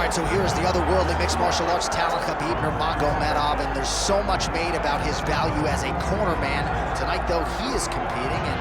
right, so here's the otherworldly mixed martial arts talent, Khabib Nurmagomedov, and there's so much made about his value as a corner man. Tonight, though, he is competing and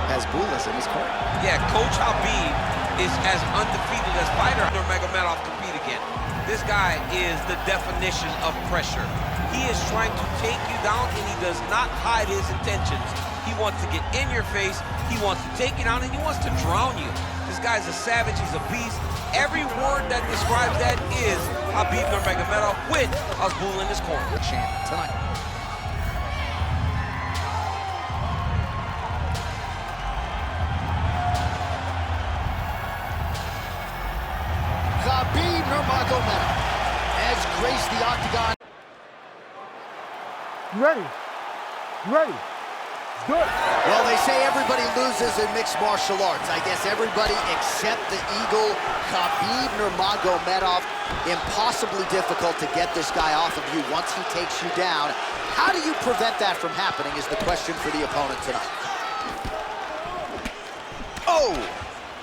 has Bulas in his corner. Yeah, Coach Habib is as undefeated as fighter Nurmagomedov compete again. This guy is the definition of pressure. He is trying to take you down, and he does not hide his intentions. He wants to get in your face, he wants to take you down, and he wants to drown you. This guy's a savage, he's a beast. Every word that describes that is Khabib Nurmagomedov with Azbul in his corner. Champ tonight. Khabib Nurmagomedov has graced the octagon. You ready? You ready? Good. Well, they say everybody loses in mixed martial arts. I guess everybody except the Eagle, Khabib Nurmagomedov. Impossibly difficult to get this guy off of you once he takes you down. How do you prevent that from happening is the question for the opponent tonight. Oh!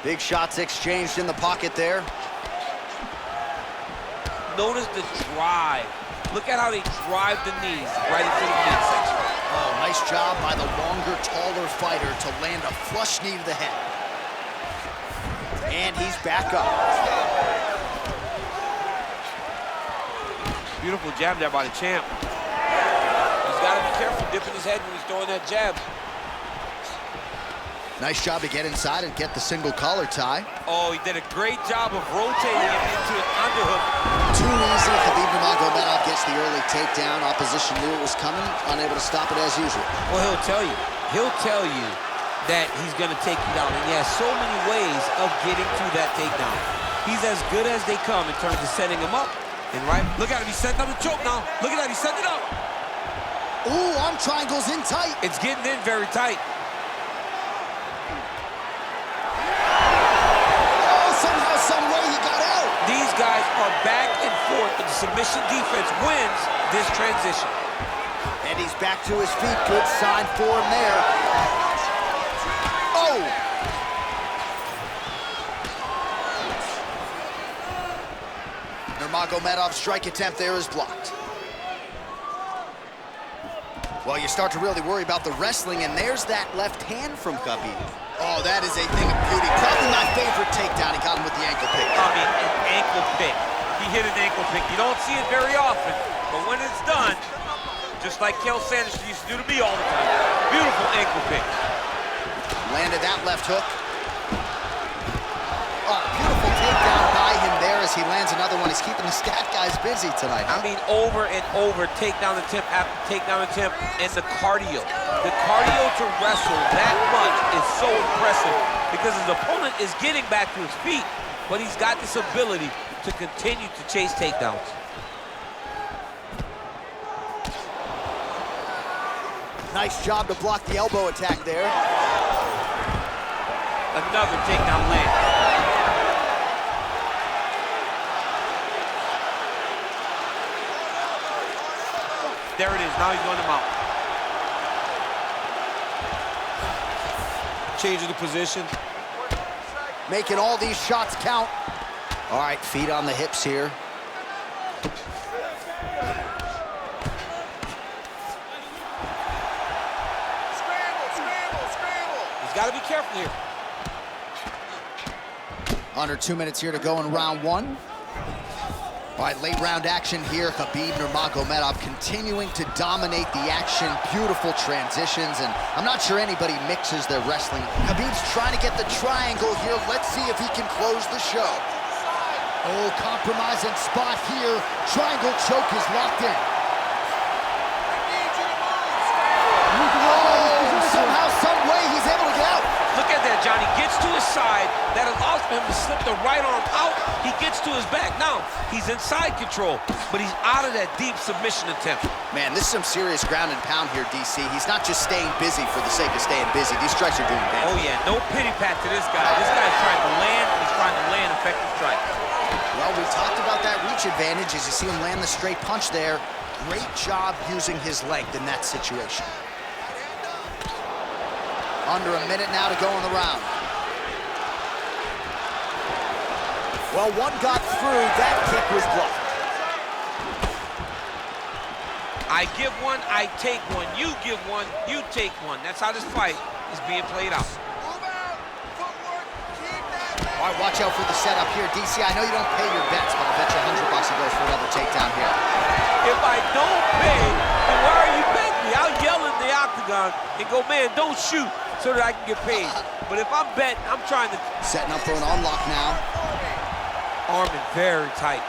Big shots exchanged in the pocket there. Notice the drive. Look at how they drive the knees right into the midsection. Oh, nice job by the longer, taller fighter to land a flush knee to the head. And he's back up. Beautiful jab there by the champ. He's got to be careful dipping his head when he's throwing that jab. Nice job to get inside and get the single collar tie. Oh, he did a great job of rotating him into an underhook. Too easy. Khabib Nurmagomedov gets the early takedown. Opposition knew it was coming, unable to stop it as usual. Well, he'll tell you that he's going to take you down, and he has so many ways of getting to that takedown. He's as good as they come in terms of setting him up. And right, look at him, he's setting up the choke now. Look at that, he's setting it up. Ooh, arm triangle's in tight. It's getting in very tight. These guys are back and forth, and the submission defense wins this transition. And he's back to his feet. Good sign for him there. Oh! Nurmagomedov's strike attempt there is blocked. Well, you start to really worry about the wrestling, and there's that left hand from Khabib. Oh, that is a thing of beauty. Probably my favorite takedown. He got him with the ankle pick. I mean, an ankle pick. He hit an ankle pick. You don't see it very often, but when it's done, just like Kel Sanders used to do to me all the time. Beautiful ankle pick. Landed that left hook. Oh, beautiful takedown by him there as he lands another one. He's keeping the stat guys busy tonight. I mean, over and over, takedown attempt after takedown attempt, and the cardio. The cardio to wrestle that much is so impressive because his opponent is getting back to his feet, but he's got this ability to continue to chase takedowns. Nice job to block the elbow attack there. Another takedown land. There it is, now he's going him out. Changing the position. Making all these shots count. All right, feet on the hips here. He's got to be careful here. Under 2 minutes here to go in round one. All right, late round action here. Khabib Nurmagomedov continuing to dominate the action. Beautiful transitions, and I'm not sure anybody mixes their wrestling. Khabib's trying to get the triangle here. Let's see if he can close the show. Oh, compromising spot here. Triangle choke is locked in. Oh, somehow, some way, he's able to get out. Look at that, Johnny. Gets to his side. That allows him to slip the right arm out. He gets to his back. Now, he's inside control, but he's out of that deep submission attempt. Man, this is some serious ground and pound here, DC. He's not just staying busy for the sake of staying busy. These strikes are doing damage. Oh, yeah. No pity pat to this guy. This guy's trying to land, and he's trying to land effective strikes. Well, we talked about that reach advantage as you see him land the straight punch there. Great job using his length in that situation. Under a minute now to go in the round. Well, one got through. That kick was blocked. I give one, I take one. You give one, you take one. That's how this fight is being played out. All right, watch out for the setup here, DC. I know you don't pay your bets, but I'll bet you $100 he goes for another takedown here. If I don't pay, then why are you betting me? I'll yell in the octagon and go, man, don't shoot, so that I can get paid. But if I'm betting, I'm trying to... Setting up for an unlock now. Arming very tight.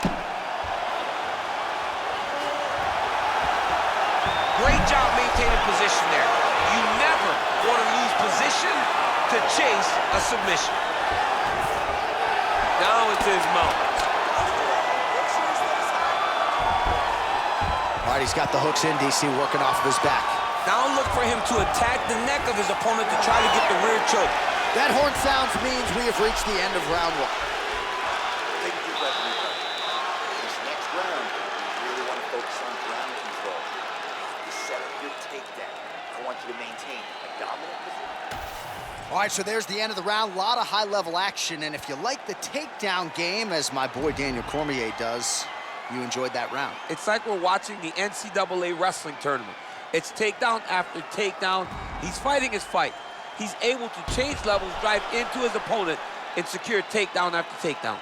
Great job maintaining position there. You never want to lose position to chase a submission. Now it's his moment. All right, he's got the hooks in, DC, working off of his back. Now look for him to attack the neck of his opponent to try to get the rear choke. That horn sounds means we have reached the end of round one. Take a deep breath, this next round, you really want to focus on ground control. To set up your takedown, I want you to maintain a dominant position. All right, so there's the end of the round. A lot of high-level action, and if you like the takedown game, as my boy Daniel Cormier does, you enjoyed that round. It's like we're watching the NCAA wrestling tournament. It's takedown after takedown. He's fighting his fight. He's able to change levels, drive into his opponent, and secure takedown after takedown.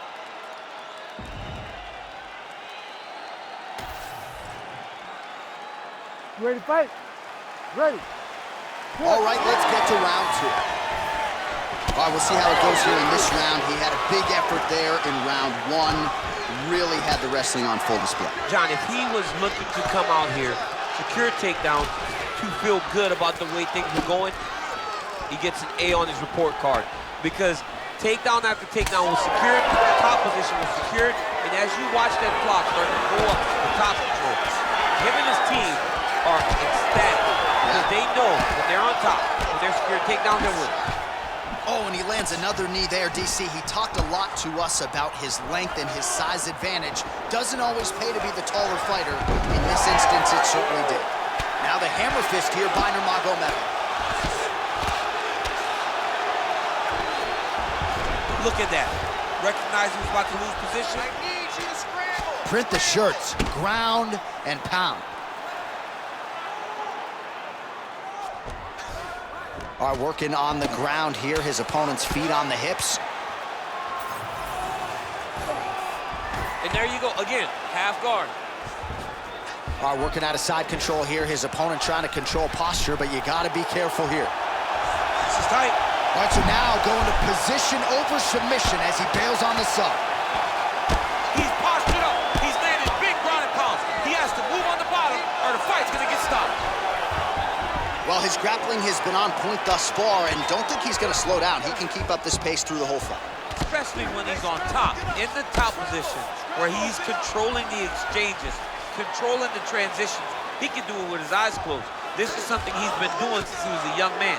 You ready to fight? Ready. Good. All right, let's get to round two. All right, we'll see how it goes here in this round. He had a big effort there in round one. Really had the wrestling on full display. John, if he was looking to come out here, secure takedown, to feel good about the way things were going, he gets an A on his report card. Because takedown after takedown was secured, the top position was secured, and as you watch that clock start to go up the top control, him and his team are ecstatic. Because they know when they're on top, when they're secured takedown, they're winning. Oh, and he lands another knee there, DC. He talked a lot to us about his length and his size advantage. Doesn't always pay to be the taller fighter. In this instance, it certainly did. Now the hammer fist here by Nurmagomedov. Look at that. Recognizing he's about to lose position. I need you to scramble. Print the shirts, ground and pound. All right, working on the ground here. His opponent's feet on the hips. And there you go, again, half guard. All right, working out of side control here. His opponent trying to control posture, but you gotta be careful here. This is tight. All right, so now going to position over submission as he bails on the sub. He's postured up. He's landed big ground and pounds. He has to move on the bottom or the fight's gonna get stopped. Well, his grappling has been on point thus far, and don't think he's gonna slow down. He can keep up this pace through the whole fight. Especially when he's on top, in the top position, where he's controlling the exchanges, controlling the transitions. He can do it with his eyes closed. This is something he's been doing since he was a young man.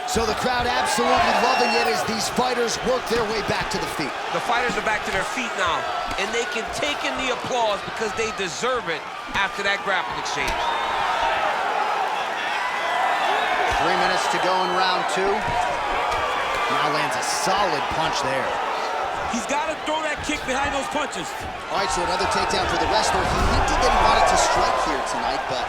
So the crowd absolutely loving it as these fighters work their way back to the feet. The fighters are back to their feet now, and they can take in the applause because they deserve it after that grappling exchange. 3 minutes to go in round two. Now lands a solid punch there. He's got to throw that kick behind those punches. All right, so another takedown for the wrestler. He hinted that he wanted to strike here tonight, but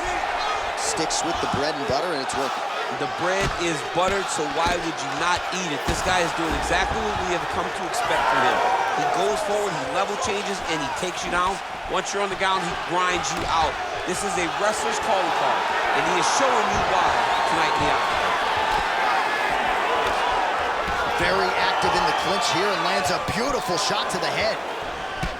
sticks with the bread and butter, and it's working. The bread is buttered, so why would you not eat it? This guy is doing exactly what we have come to expect from him. He goes forward, he level changes, and he takes you down. Once you're on the ground, he grinds you out. This is a wrestler's calling card, and he is showing you why tonight in the octagon. Very active in the clinch here and lands a beautiful shot to the head.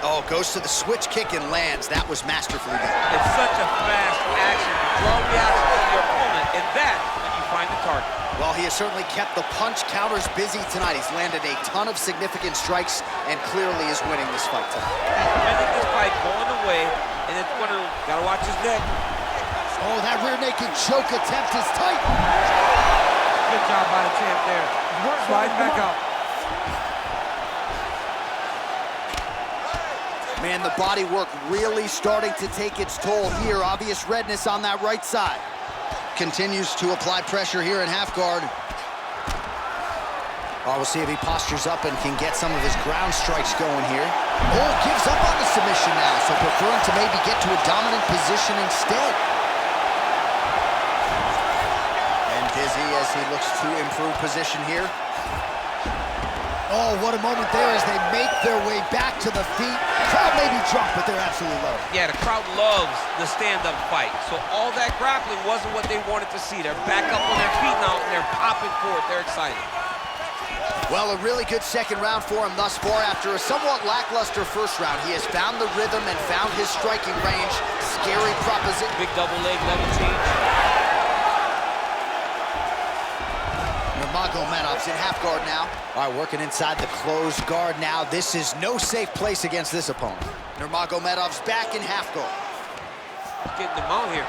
Oh, goes to the switch kick and lands. That was masterfully done. It's such a fast action. Draw reaction from your opponent, and that's when you find the target. Well, he has certainly kept the punch counters busy tonight. He's landed a ton of significant strikes and clearly is winning this fight tonight. He's winning this fight going away, and it's winner. Gotta watch his neck. Oh, that rear naked choke attempt is tight. Good job by the champ there. Slide back up. Man, the body work really starting to take its toll here. Obvious redness on that right side. Continues to apply pressure here in half guard. Oh, we'll see if he postures up and can get some of his ground strikes going here. Oh, gives up on the submission now, so preferring to maybe get to a dominant position instead. And dizzy as he looks to improve position here. Oh, what a moment there as they make their way back to the feet. Crowd may be drunk, but they're absolutely loved. Yeah, the crowd loves the stand-up fight. So all that grappling wasn't what they wanted to see. They're back up on their feet now, and they're popping for it. They're excited. Well, a really good second round for him thus far. After a somewhat lackluster first round, he has found the rhythm and found his striking range. Scary proposition. Big double leg level change. Nurmagomedov's in half guard now. All right, working inside the closed guard now. This is no safe place against this opponent. Nurmagomedov's back in half guard. Getting him out here.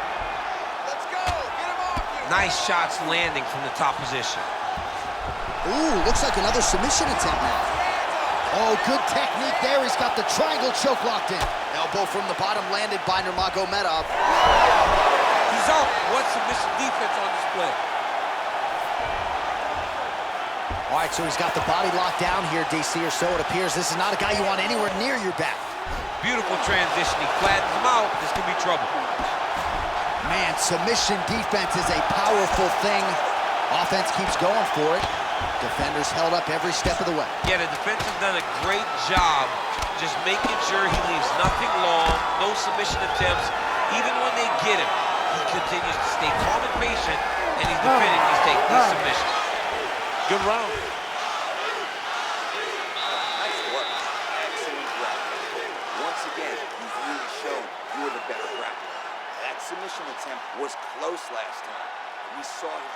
Let's go, get him off here. Nice shots landing from the top position. Ooh, looks like another submission attempt now. Oh, good technique there. He's got the triangle choke locked in. Elbow from the bottom landed by Nurmagomedov. He's out. What submission defense on display? All right, so he's got the body locked down here, DC, or so it appears. This is not a guy you want anywhere near your back. Beautiful transition. He flattens him out. This could be trouble. Man, submission defense is a powerful thing. Offense keeps going for it. Defenders held up every step of the way. Yeah, the defense has done a great job just making sure he leaves nothing long, no submission attempts. Even when they get him, he continues to stay calm and patient, and he's defending these submissions. Good round. Nice work. Excellent grappling. Once again, you've really shown you were the better grappler. That submission attempt was close last time. We saw him.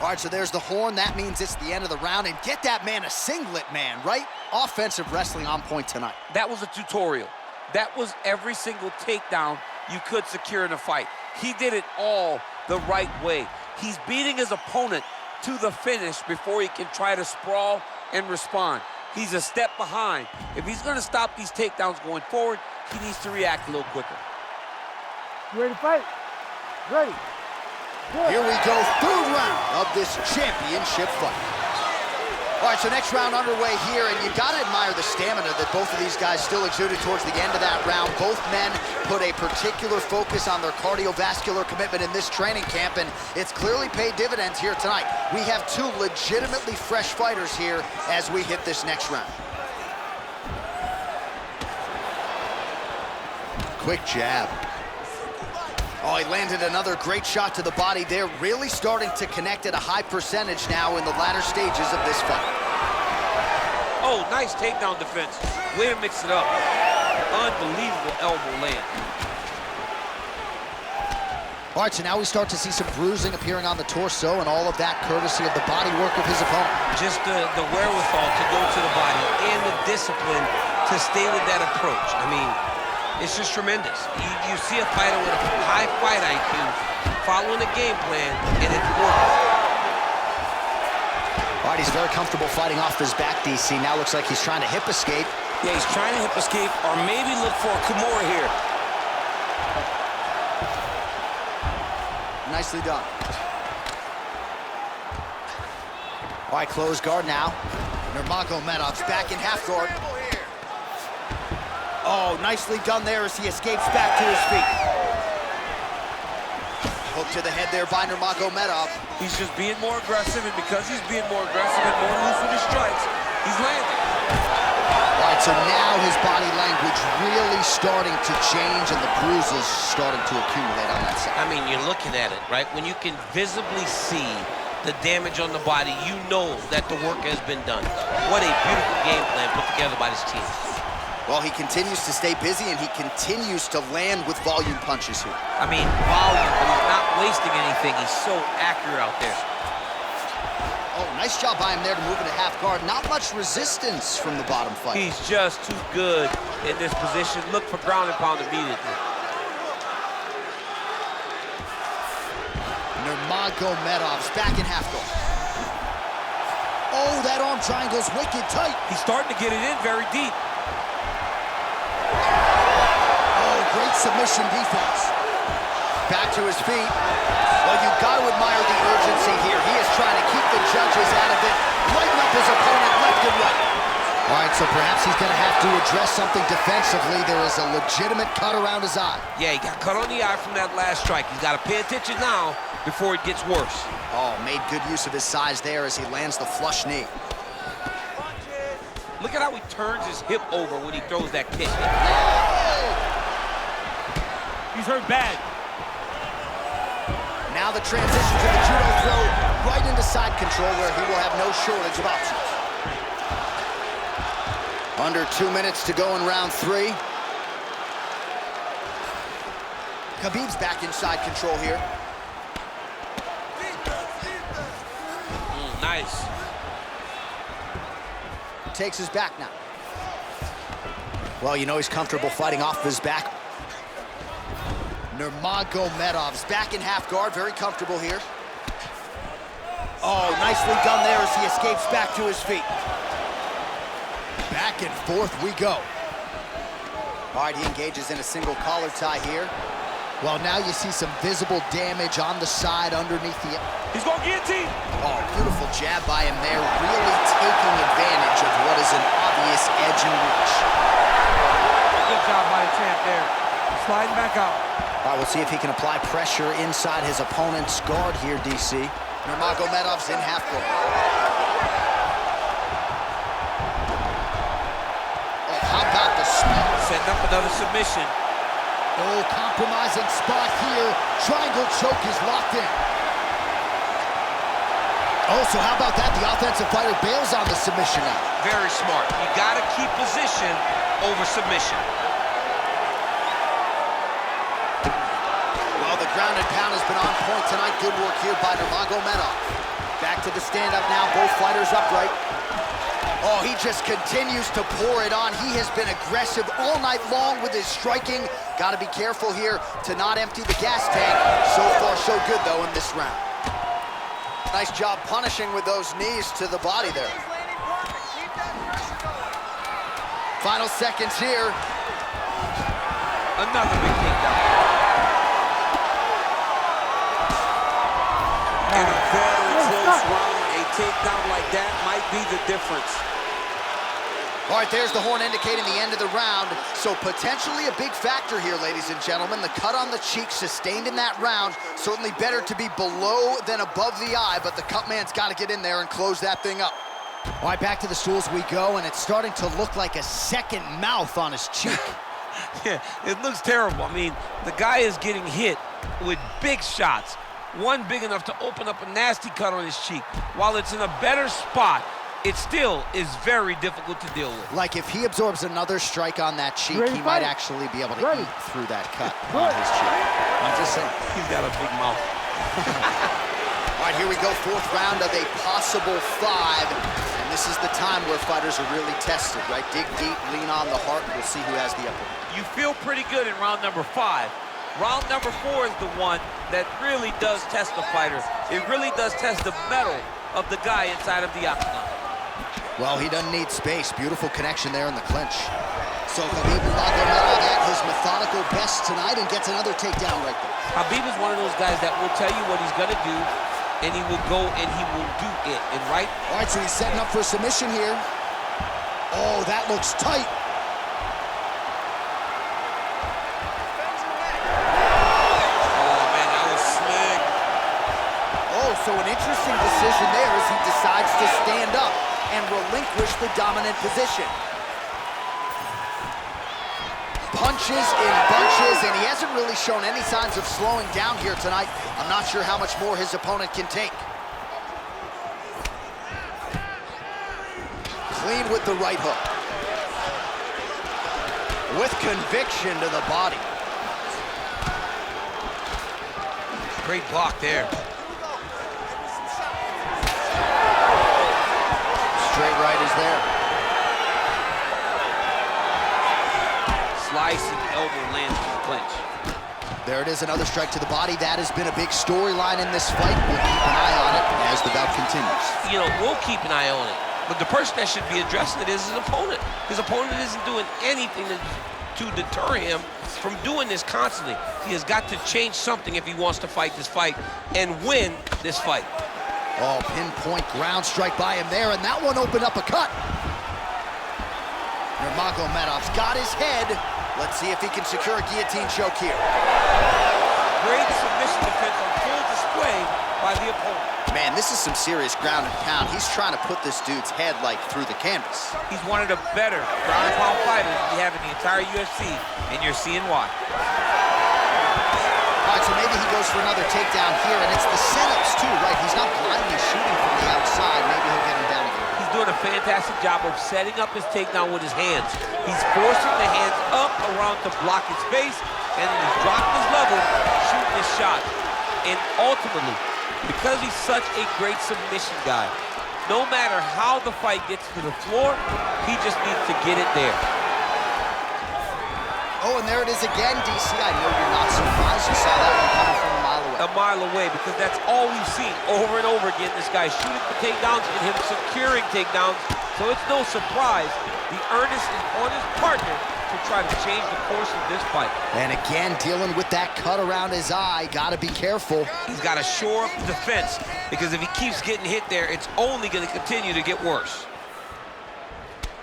All right, so there's the horn. That means it's the end of the round. And get that man a singlet, man, right? Offensive wrestling on point tonight. That was a tutorial. That was every single takedown you could secure in a fight. He did it all the right way. He's beating his opponent to the finish before he can try to sprawl and respond. He's a step behind. If he's going to stop these takedowns going forward, he needs to react a little quicker. You ready to fight? Ready. Here we go, third round of this championship fight. All right, so next round underway here, and you gotta admire the stamina that both of these guys still exuded towards the end of that round. Both men put a particular focus on their cardiovascular commitment in this training camp, and it's clearly paid dividends here tonight. We have two legitimately fresh fighters here as we hit this next round. Quick jab. Oh, he landed another great shot to the body there, really starting to connect at a high percentage now in the latter stages of this fight. Oh, nice takedown defense. Way to mix it up. Unbelievable elbow land. All right, so now we start to see some bruising appearing on the torso, and all of that courtesy of the body work of his opponent. Just the wherewithal to go to the body and the discipline to stay with that approach. I mean, it's just tremendous. You see a fighter with a high fight IQ following a game plan, and it's working. All right, he's very comfortable fighting off his back, DC. Now looks like he's trying to hip escape. Yeah, he's trying to hip escape or maybe look for a Kimura here. Nicely done. All right, closed guard now. Nurmagomedov's back in half guard. Oh, nicely done there as he escapes back to his feet. Hook to the head there by Nurmagomedov. He's just being more aggressive, and because he's being more aggressive and more loose with his strikes, he's landing. All right, so now his body language really starting to change, and the bruises starting to accumulate on that side. I mean, you're looking at it, right? When you can visibly see the damage on the body, you know that the work has been done. What a beautiful game plan put together by this team. Well, he continues to stay busy, and he continues to land with volume punches here. I mean, volume, but he's not wasting anything. He's so accurate out there. Oh, nice job by him there to move into half guard. Not much resistance from the bottom fight. He's just too good in this position. Look for ground and pound immediately. Nurmagomedov's back in half guard. Oh, that arm triangle's wicked tight. He's starting to get it in very deep. Great submission defense. Back to his feet. Well, you got to admire the urgency here. He is trying to keep the judges out of it, lighten up his opponent left and right. All right, so perhaps he's going to have to address something defensively. There is a legitimate cut around his eye. Yeah, he got cut on the eye from that last strike. He's got to pay attention now before it gets worse. Oh, made good use of his size there as he lands the flush knee. Look at how he turns his hip over when he throws that kick. He's hurt bad. Now the transition to the judo throw right into side control where he will have no shortage of options. Under 2 minutes to go in round 3. Khabib's back in side control here. Nice. Takes his back now. Well, you know he's comfortable fighting off of his back. Nurmagomedov's back in half guard, very comfortable here. Oh, nicely done there as he escapes back to his feet. Back and forth we go. All right, he engages in a single collar tie here. Well, now you see some visible damage on the side underneath the... He's going guillotine. Oh, beautiful jab by him there, really taking advantage of what is an obvious edge and reach. Good job by the champ there. Sliding back out. All right, we'll see if he can apply pressure inside his opponent's guard here, DC. Nurmagomedov's in half guard. Oh, how about the speed? Setting up another submission. Oh, compromising spot here. Triangle choke is locked in. Oh, so how about that? The offensive fighter bails on the submission now. Very smart. You got to keep position over submission. Well, the ground and pound has been on point tonight. Good work here by Nurmagomedov. Back to the stand-up now. Both fighters upright. Oh, he just continues to pour it on. He has been aggressive all night long with his striking. Got to be careful here to not empty the gas tank. So far, so good, though, in this round. Nice job punishing with those knees to the body there. Final seconds here. Another big takedown. In a very close round, a takedown like that might be the difference. All right, there's the horn indicating the end of the round. So potentially a big factor here, ladies and gentlemen. The cut on the cheek sustained in that round. Certainly better to be below than above the eye, but the cut man's got to get in there and close that thing up. All right, back to the stools we go, and it's starting to look like a second mouth on his cheek. Yeah, it looks terrible. I mean, the guy is getting hit with big shots. One big enough to open up a nasty cut on his cheek. While it's in a better spot, it still is very difficult to deal with. Like if he absorbs another strike on that cheek, he might actually be able to eat through that cut on his cheek. I'm just saying. He's got a big mouth. All right, here we go, fourth round of a possible 5. And this is the time where fighters are really tested, right? Dig deep, lean on the heart, and we'll see who has the upper. You feel pretty good in round number 5. Round number 4 is the one that really does test the fighter. It really does test the mettle of the guy inside of the octagon. Well, he doesn't need space. Beautiful connection there in the clinch. So Khabib Nurmagomedov at his methodical best tonight and gets another takedown right there. Khabib is one of those guys that will tell you what he's going to do, and he will go and he will do it. And right? All right, so he's setting up for a submission here. Oh, that looks tight. So an interesting decision there as he decides to stand up and relinquish the dominant position. Punches in bunches, and he hasn't really shown any signs of slowing down here tonight. I'm not sure how much more his opponent can take. Clean with the right hook. With conviction to the body. Great block there. Straight right is there. Slice and elbow lands in the clinch. There it is, another strike to the body. That has been a big storyline in this fight. We'll keep an eye on it as the bout continues. You know, we'll keep an eye on it. But the person that should be addressing it is his opponent. His opponent isn't doing anything to to deter him from doing this constantly. He has got to change something if he wants to fight this fight and win this fight. Oh, pinpoint ground strike by him there, and that one opened up a cut. Nurmagomedov's got his head. Let's see if he can secure a guillotine choke here. Great submission defense on full display by the opponent. Man, this is some serious ground and pound. He's trying to put this dude's head, like, through the canvas. He's one of the better ground and pound fighters we have in the entire UFC, and you're seeing why. All right, so maybe he goes for another takedown here, and it's the setups, too, right? He's not blindly shooting from the outside. Maybe he'll get him down again. He's doing a fantastic job of setting up his takedown with his hands. He's forcing the hands up around to block his face, and then he's dropping his level, shooting his shot. And ultimately, because he's such a great submission guy, no matter how the fight gets to the floor, he just needs to get it there. Oh, and there it is again, DC. I know you're not surprised. You saw that one coming from a mile away. A mile away, because that's all we've seen over and over again. This guy shooting for takedowns and him securing takedowns. So it's no surprise the earnest is on his partner to try to change the course of this fight. And again, dealing with that cut around his eye. Gotta be careful. He's got to shore up the defense, because if he keeps getting hit there, it's only going to continue to get worse.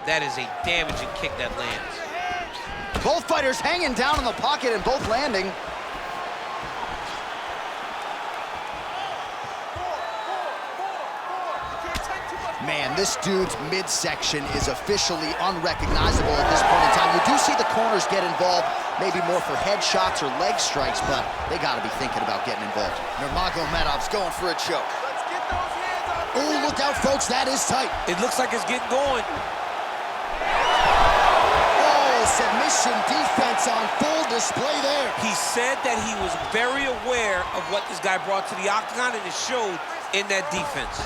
That is a damaging kick that lands. Both fighters hanging down in the pocket and both landing. Man, this dude's midsection is officially unrecognizable at this point in time. You do see the corners get involved, maybe more for headshots or leg strikes, but they gotta be thinking about getting involved. Nurmagomedov's going for a choke. Oh, look out, folks, that is tight. It looks like it's getting going. Submission defense on full display there. He said that he was very aware of what this guy brought to the octagon, and it showed in that defense.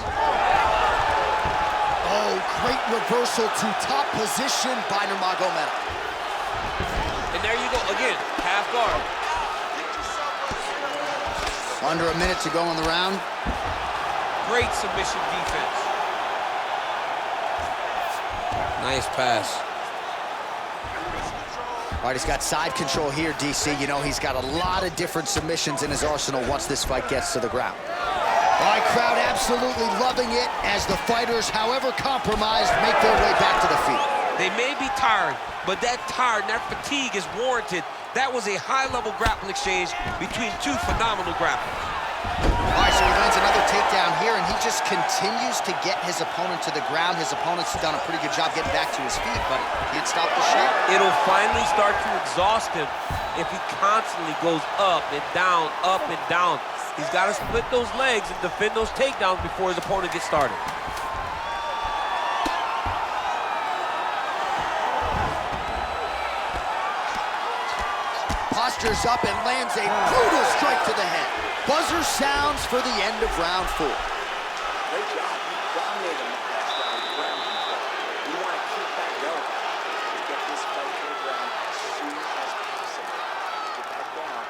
Oh, great reversal to top position by Nurmagomedov. And there you go, again, half guard. Under a minute to go in the round. Great submission defense. Nice pass. All right, he's got side control here, DC. You know, he's got a lot of different submissions in his arsenal once this fight gets to the ground. All right, crowd absolutely loving it as the fighters, however compromised, make their way back to the feet. They may be tired, but that tired, that fatigue is warranted. That was a high-level grappling exchange between two phenomenal grapplers. All right, so he lands another takedown here, and he just continues to get his opponent to the ground. His opponent's done a pretty good job getting back to his feet, but he had stopped the shot. It'll finally start to exhaust him if he constantly goes up and down, up and down. He's got to split those legs and defend those takedowns before his opponent gets started. Postures up and lands a brutal strike to the head. Buzzer sounds for the end of round 4. Great job. You dominated him the last round with ground control. You want to keep that going. Get this fight to the ground as soon as possible. Get that down.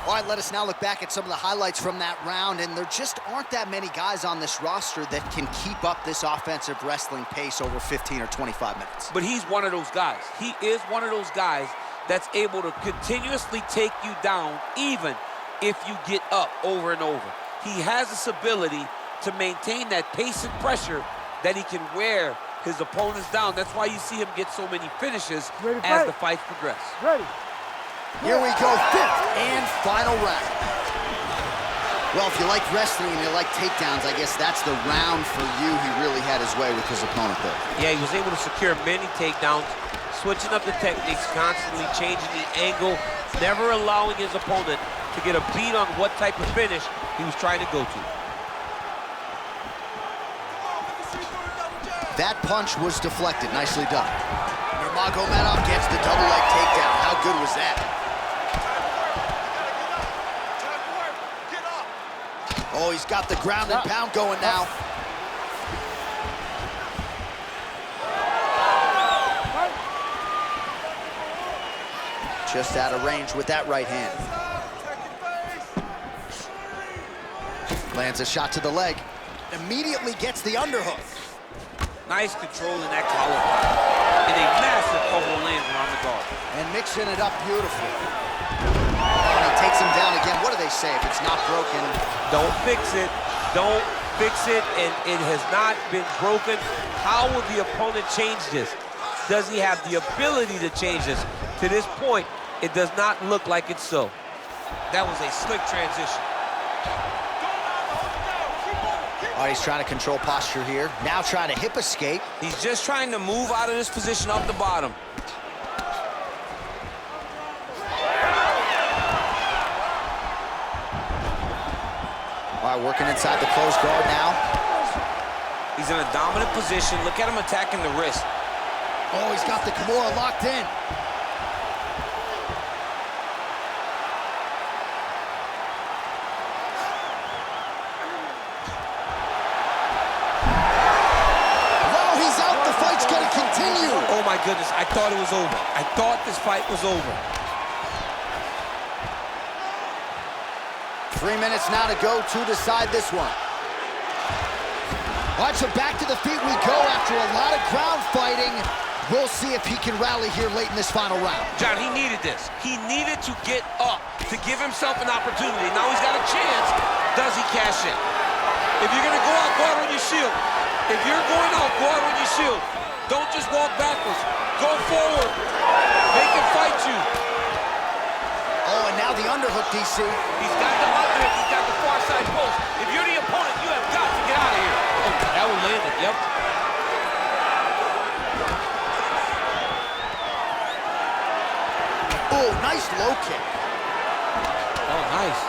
All right, let us now look back at some of the highlights from that round, and there just aren't that many guys on this roster that can keep up this offensive wrestling pace over 15 or 25 minutes. But he's one of those guys. He is one of those guys that's able to continuously take you down, even if you get up over and over. He has this ability to maintain that pace and pressure that he can wear his opponents down. That's why you see him get so many finishes as the fights progress. Ready. Here we go, 5th and final round. Well, if you like wrestling and you like takedowns, I guess that's the round for you. He really had his way with his opponent there. Yeah, he was able to secure many takedowns, switching up the techniques, constantly changing the angle, never allowing his opponent to get a beat on what type of finish he was trying to go to. That punch was deflected. Nicely done. Nurmagomedov gets the double leg takedown. How good was that? Oh, he's got the ground and pound going now. Just out of range with that right hand. Lands a shot to the leg. Immediately gets the underhook. Nice control in that collar. And a massive elbow lands around the guard. mixing it up beautifully. And he takes him down again. What do they say? If it's not broken, don't fix it. Don't fix it, and it has not been broken. How will the opponent change this? Does he have the ability to change this? To this point, it does not look like it's so. That was a slick transition. all right, he's trying to control posture here. Now trying to hip escape. He's just trying to move out of this position off the bottom. All right, working inside the closed guard now. He's in a dominant position. Look at him attacking the wrist. Oh, he's got the Kimura locked in. Wow, he's out. The fight's gonna continue. Oh my goodness, I thought it was over. I thought this fight was over. 3 minutes now to go to decide this one. All right, so back to the feet we go after a lot of ground fighting. We'll see if he can rally here late in this final round. John, he needed this. He needed to get up to give himself an opportunity. Now he's got a chance. Does he cash in? If you're going to go out on your shield. If you're going out, go out on your shield. Don't just walk backwards. Go forward. Make him fight you. Oh, and now the underhook, DC. He's got the underhook. He's got the far side post. If you're the opponent, you have got to get out of here. Oh, that one landed. Yep. Oh, nice low kick. Oh, nice.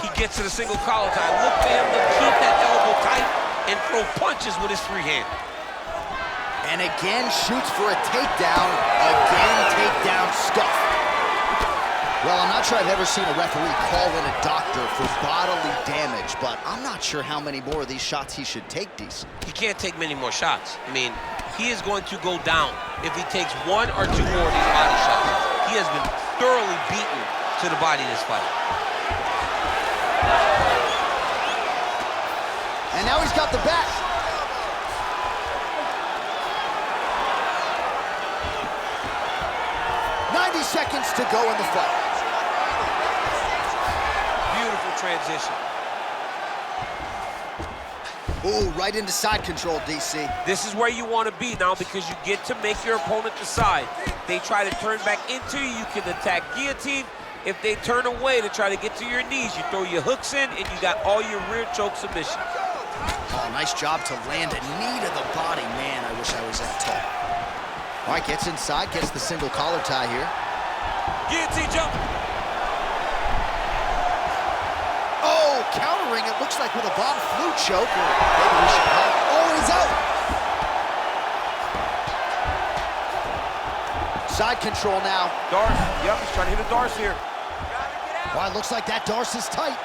He gets to the single collar tie. Look for him to keep that elbow tight and throw punches with his free hand. And again shoots for a takedown. Again, takedown stuff. Well, I'm not sure I've ever seen a referee call in a doctor for bodily damage, but I'm not sure how many more of these shots he should take, DC. He can't take many more shots. I mean, he is going to go down if he takes one or two more of these body shots. He has been thoroughly beaten to the body in this fight. And now he's got the back. Seconds to go in the fight. Beautiful transition. Ooh, right into side control, DC. This is where you want to be now because you get to make your opponent decide. They try to turn back into you, you can attack guillotine. If they turn away to try to get to your knees, you throw your hooks in and you got all your rear choke submissions. Oh, nice job to land a knee to the body. Man, I wish I was that tall. All right, gets inside, gets the single collar tie here. Guillotine jump. Oh, countering, it looks like with a bomb flu choke. Maybe we should help. Oh, he's out. Side control now. Darce, yep, he's trying to hit a Darce here. Well, it looks like that Darce is tight.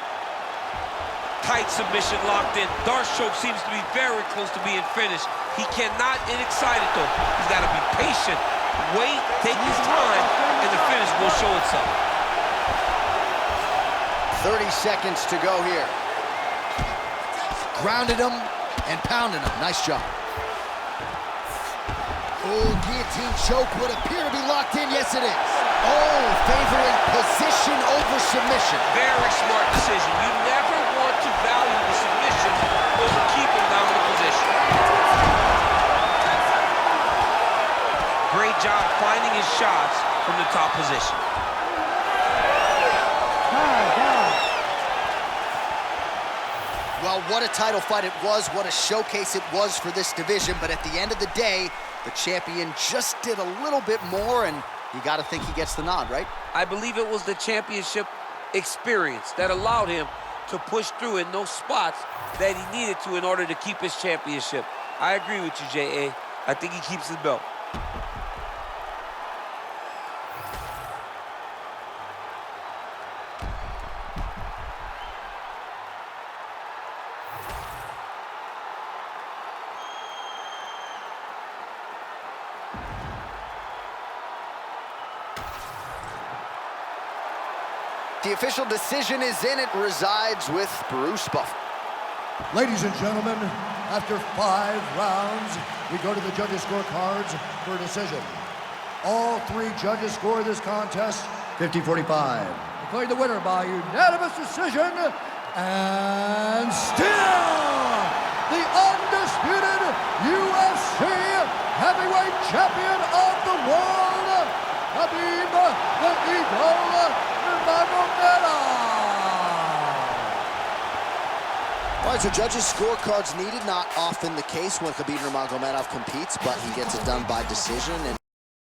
Tight submission locked in. Darce choke seems to be very close to being finished. He cannot get excited though. He's got to be patient. Wait, take his time, and the finish will show itself. 30 seconds to go here. Grounded him and pounded him. Nice job. Oh, guillotine choke would appear to be locked in. Yes, it is. Oh, favoring position over submission. Very smart decision. You never want to value the submission over keeping dominant position. Great job finding his shots from the top position. Well, what a title fight it was. What a showcase it was for this division. But at the end of the day, the champion just did a little bit more, and you got to think he gets the nod, right? I believe it was the championship experience that allowed him to push through in those spots that he needed to in order to keep his championship. I agree with you, J.A. I think he keeps his belt. The official decision is in. It resides with Bruce Buffer. Ladies and gentlemen, after 5 rounds, we go to the judges' scorecards for a decision. All 3 judges score this contest 50-45. Declaring the winner by unanimous decision, and still the undisputed UFC heavyweight champion of the world, Khabib the Eagle Nurmagomedov. All right, so judges' scorecards needed. Not often the case when Khabib Nurmagomedov competes, but he gets it done by decision. And